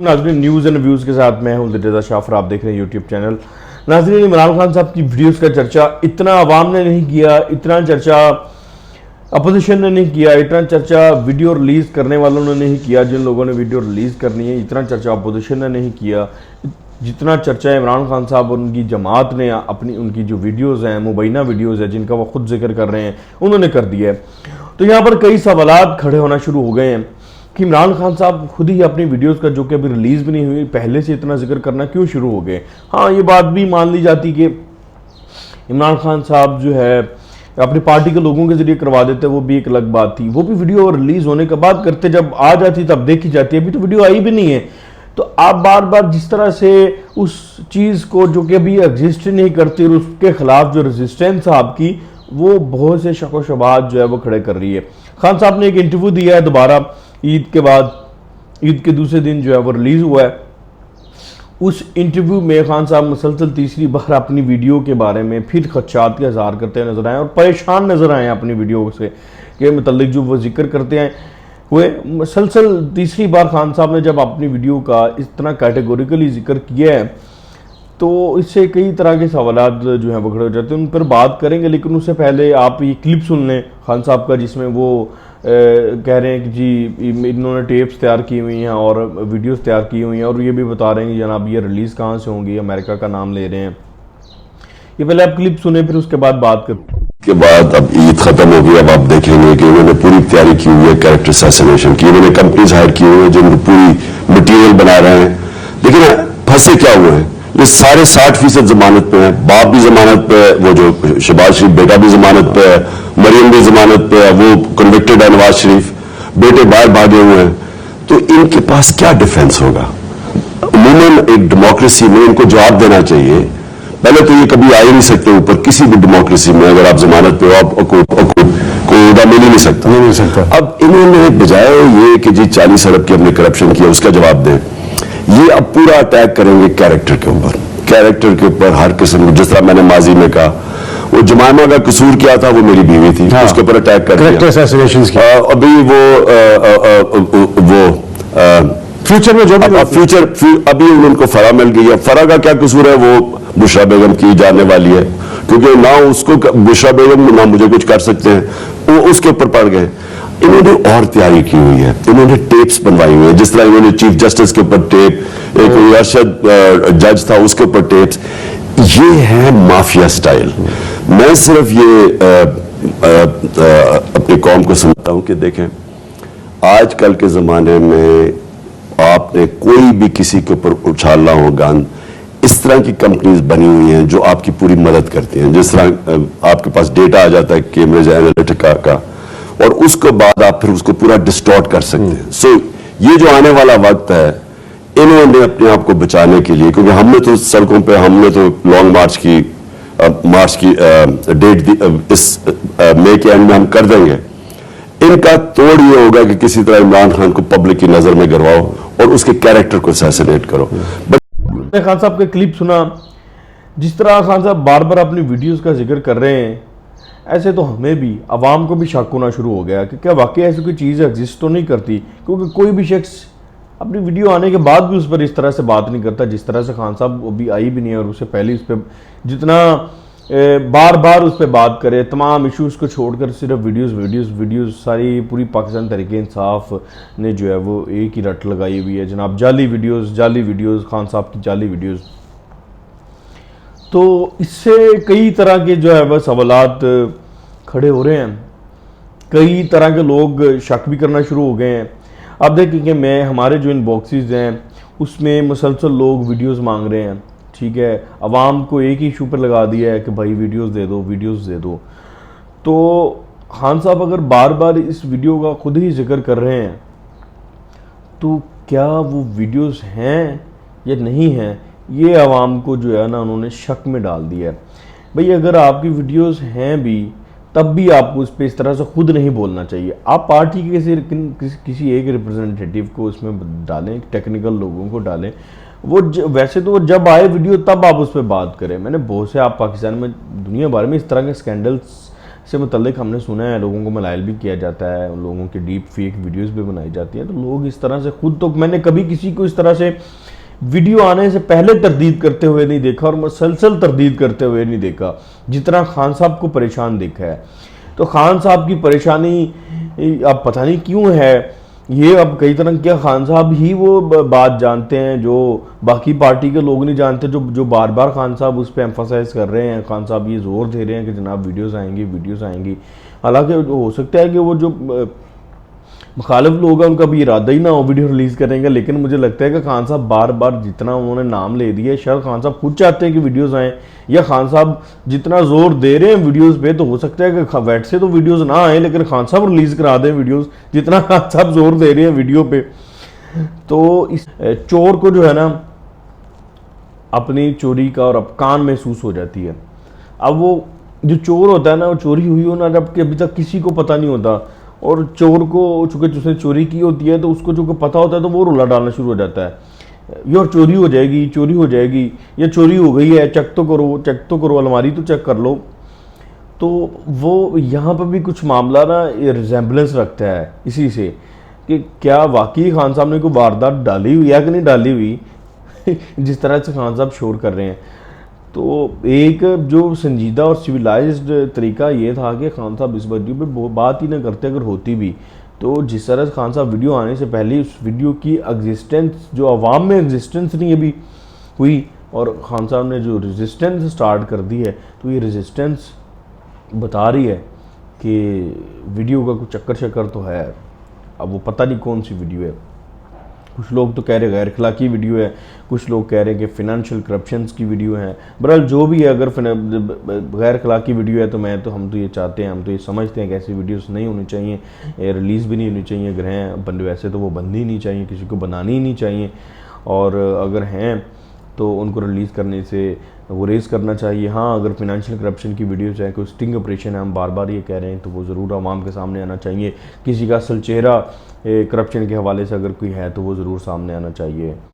नाज़रीन news and views के साथ मैं हूं दिलरज़ा शाफर, आप देख रहे हैं यूट्यूब चैनल। नाज़रीन, इमरान खान साहब की वीडियोस का चर्चा इतना आवाम ने नहीं किया, इतना चर्चा अपोजिशन ने नहीं किया, इतना चर्चा वीडियो रिलीज़ करने वालों ने नहीं किया, जिन लोगों ने वीडियो रिलीज़ करनी है, इतना चर्चा अपोजिशन ने नहीं किया, जितना चर्चा इमरान खान साहब और उनकी जमात ने अपनी उनकी जो वीडियोज़ हैं, मुबैना वीडियोज़ हैं जिनका वो खुद जिक्र कर रहे हैं, उन्होंने कर दिया है। तो यहाँ पर कई सवालात खड़े होना शुरू हो गए हैं कि इमरान खान साहब खुद ही अपनी वीडियोस का, जो कि अभी रिलीज़ भी नहीं हुई, पहले से इतना जिक्र करना क्यों शुरू हो गए। हाँ, ये बात भी मान ली जाती कि इमरान खान साहब जो है अपनी पार्टी के लोगों के जरिए करवा देते, वो भी एक अलग बात थी। वो भी वीडियो रिलीज़ होने के बाद करते, जब आ जाती तब देखी जाती है। अभी तो वीडियो आई भी नहीं है, तो आप बार बार जिस तरह से उस चीज़ को जो कि अभी एग्जिस्ट नहीं करती और उसके खिलाफ जो रेजिस्टेंस है आपकी, वो बहुत से शक व शुबहात जो है वो खड़े कर रही है। खान साहब ने एक इंटरव्यू दिया है दोबारा ईद के बाद, ईद के दूसरे दिन जो है वो रिलीज़ हुआ है। उस इंटरव्यू में खान साहब मुसलसल तीसरी बार अपनी वीडियो के बारे में फिर खदशात का इज़हार करते नजर आए और परेशान नजर आए अपनी वीडियो से के मतलब जो वो जिक्र करते हैं हुए। मुसलसल तीसरी बार खान साहब ने जब अपनी वीडियो का इतना कैटेगोरिकली जिक्र किया है, तो इससे कई तरह के सवालात जो हैं वो खड़े हो जाते हैं। उन पर बात करेंगे, लेकिन उससे पहले आप ये क्लिप सुन लें खान साहब का, जिसमें वो कह रहे हैं कि जी इन्होंने टेप्स तैयार की हुई हैं और वीडियोस तैयार की हुई हैं, और ये भी बता रहे हैं कि जनाब ये रिलीज़ कहाँ से होंगी, अमेरिका का नाम ले रहे हैं। ये पहले आप क्लिप सुने, फिर उसके बाद बात करते हैं। के बाद अब ईद खत्म हो गई, अब आप देखेंगे कि उन्होंने पूरी तैयारी की हुई है कैरेक्टर असैसिनेशन की। उन्होंने कंपनीज हायर की हुई है जो पूरी मटीरियल बना रहे हैं। लेकिन फंसे क्या हुए हैं, ये सारे 60% जमानत पे हैं। बाप भी जमानत पे है, वो जो शहबाज शरीफ बेटा भी जमानत पे है, मरियम भी जमानत पे है, वो कन्विक्टेड है नवाज शरीफ, बेटे बाहर भागे हुए हैं। तो इनके पास क्या डिफेंस होगा। अमूमन एक डेमोक्रेसी में इनको जवाब देना चाहिए। पहले तो ये कभी आ ही नहीं सकते ऊपर, किसी भी डेमोक्रेसी में अगर आप जमानत पे हो आपको कोई मिल ही नहीं सकता। अब इन्होंने बजाय ये कि जी 40 अरब की हमने करप्शन किया उसका जवाब दें, ये अब पूरा अटैक करेंगे कैरेक्टर के ऊपर हर किस्म। जिस तरह मैंने माजी में कहा, वो जमायमा का कसूर क्या था, वो मेरी बीवी थी, हाँ, उसके ऊपर अटैक कर दिया। अभी वो फ्यूचर में जो भी अभी उनको फरा मिल गई है। फरा का क्या कसूर है, वो बुशरा बेगम की जाने वाली है, क्योंकि ना उसको बुशरा बेगम ना मुझे कुछ कर सकते हैं, वो उसके ऊपर पड़ गए। इन्होंने और तैयारी की हुई है, इन्होंने टेप्स बनवाई हुई है। जिस तरह इन्होंने चीफ जस्टिस के ऊपर टेप, एक अरशद जज था उसके ऊपर टेप्स। ये है माफिया स्टाइल। मैं सिर्फ ये अपनी कौम को समझता हूं कि देखें, आजकल के जमाने में आपने कोई भी किसी के ऊपर उछालना हो गन, इस तरह की कंपनीज बनी हुई हैं जो आपकी पूरी मदद करती हैं। जिस तरह आपके पास डेटा आ जाता है कैम्ब्रिज एनालिटिका का, और उसके बाद आप फिर उसको पूरा डिस्टॉर्ट कर सकते हैं। सो ये जो आने वाला वक्त है, इन्होंने अपने आप को बचाने के लिए, क्योंकि हमने तो सड़कों पे हमने तो लॉन्ग मार्च की डेट इस मई के एंड में हम कर देंगे। इनका तोड़ ये होगा कि किसी तरह इमरान खान को पब्लिक की नजर में गिरवाओ और उसके कैरेक्टर को असैसिनेट करो। खान साहब का क्लिप सुना, जिस तरह खान साहब बार बार अपनी वीडियोस का जिक्र कर रहे हैं, ऐसे तो हमें भी, आवाम को भी शक होना शुरू हो गया कि क्या वाकई ऐसी कोई चीज़ एग्जिस्ट तो नहीं करती। क्योंकि कोई भी शख्स अपनी वीडियो आने के बाद भी उस पर इस तरह से बात नहीं करता जिस तरह से खान साहब अभी आई भी नहीं है, और उससे पहले उस पर जितना बार बार उस पर बात करे, तमाम इश्यूज़ को छोड़कर सिर्फ वीडियोज़ सारी पूरी पाकिस्तान तहरीक इंसाफ ने जो है वो एक ही रट लगाई हुई है जनाब, जाली वीडियोज़, खान साहब की जाली वीडियोज़। तो इससे कई तरह के जो है वह सवालात खड़े हो रहे हैं, कई तरह के लोग शक भी करना शुरू हो गए हैं। अब देखेंगे, मैं हमारे जो इनबॉक्सेस हैं उसमें मुसलसल लोग वीडियोस मांग रहे हैं, ठीक है। अवाम को एक ही इशू पर लगा दिया है कि भाई वीडियोस दे दो। तो खान साहब अगर बार बार इस वीडियो का खुद ही जिक्र कर रहे हैं, तो क्या वो वीडियोस हैं या नहीं हैं, ये आवाम को जो है ना उन्होंने शक में डाल दिया है। भाई अगर आपकी वीडियोस हैं भी, तब भी आपको इस पर इस तरह से खुद नहीं बोलना चाहिए। आप पार्टी के किसी एक रिप्रेजेंटेटिव को इसमें डालें, टेक्निकल लोगों को डालें। वो वैसे तो जब आए वीडियो तब आप उस पर बात करें। मैंने बहुत से, आप पाकिस्तान में दुनिया भर में इस तरह के स्कैंडल्स से मुतल्लिक हमने सुना है, लोगों को मलाइल भी किया जाता है, उन लोगों की डीप फेक वीडियोस भी बनाई जाती हैं। तो लोग इस तरह से खुद, तो मैंने कभी किसी को इस तरह से वीडियो आने से पहले तरदीद करते हुए नहीं देखा और मुसलसल तरदीद करते हुए नहीं देखा जितना खान साहब को परेशान देखा है। तो खान साहब की परेशानी अब पता नहीं क्यों है, ये अब कई तरह क्या खान साहब ही वो बात जानते हैं जो बाकी पार्टी के लोग नहीं जानते, जो बार बार खान साहब उस पर एम्फोसाइज कर रहे हैं। खान साहब ये जोर दे रहे हैं कि जनाब वीडियोस आएंगी। हालांकि हो सकता है कि वो जो मुखालिफ लोग हैं उनका भी इरादा ही ना हो वीडियो रिलीज़ करेंगे, लेकिन मुझे लगता है कि खान साहब बार बार जितना उन्होंने नाम ले दिया, शायद खान साहब खुद चाहते हैं कि वीडियोस आएँ, या खान साहब जितना जोर दे रहे हैं वीडियोस पे, तो हो सकता है कि वैट से तो वीडियोस ना आए लेकिन खान साहब रिलीज़ करा दें वीडियोस, जितना खान साहब जोर दे रहे हैं वीडियो पे। तो इस चोर को जो है ना अपनी चोरी का और अपकान महसूस हो जाती है। अब वो जो चोर होता है ना, वो चोरी हुई हो ना जबकि अभी तक किसी को पता नहीं होता, और चोर को चूंकि जिसने चोरी की होती है तो उसको जो पता होता है तो वो रुला डालना शुरू हो जाता है, यार चोरी हो जाएगी, या चोरी हो गई है, चेक तो करो, अलमारी तो चेक कर लो। तो वो यहाँ पर भी कुछ मामला ना रिजेम्बलेंस रखता है इसी से कि क्या वाकई खान साहब ने कोई वारदात डाली हुई है कि नहीं डाली हुई जिस तरह से खान साहब शोर कर रहे हैं। तो एक जो संजीदा और सिविलाइज्ड तरीका ये था कि खान साहब इस वीडियो पे बात ही ना करते, अगर होती भी तो जिस तरह से खान साहब वीडियो आने से पहले उस वीडियो की एग्जिस्टेंस जो आवाम में एग्जिस्टेंस नहीं अभी हुई, और खान साहब ने जो रेजिस्टेंस स्टार्ट कर दी है, तो ये रेजिस्टेंस बता रही है कि वीडियो का कुछ चक्कर तो है। अब वो पता नहीं कौन सी वीडियो है, कुछ लोग तो कह रहे गैर अखलाकी वीडियो है, कुछ लोग कह रहे हैं कि फिनेंशियल करप्शंस की वीडियो है। बहरहाल जो भी है, अगर गैर अखलाकी वीडियो है तो हम तो ये चाहते हैं, हम तो ये समझते हैं कि ऐसी वीडियोस नहीं होनी चाहिए, रिलीज़ भी नहीं होनी चाहिए। अगर हैं वैसे तो वो बननी ही नहीं चाहिए, किसी को बनानी ही नहीं चाहिए, और अगर हैं तो उनको रिलीज़ करने से वो रेज़ करना चाहिए। हाँ, अगर फिनेंशियल करप्शन की वीडियोज़ हैं, कोई स्टिंग ऑपरेशन है, हम बार बार ये कह रहे हैं, तो वो ज़रूर आवाम के सामने आना चाहिए। किसी का असल चेहरा करप्शन के हवाले से अगर कोई है तो वो ज़रूर सामने आना चाहिए।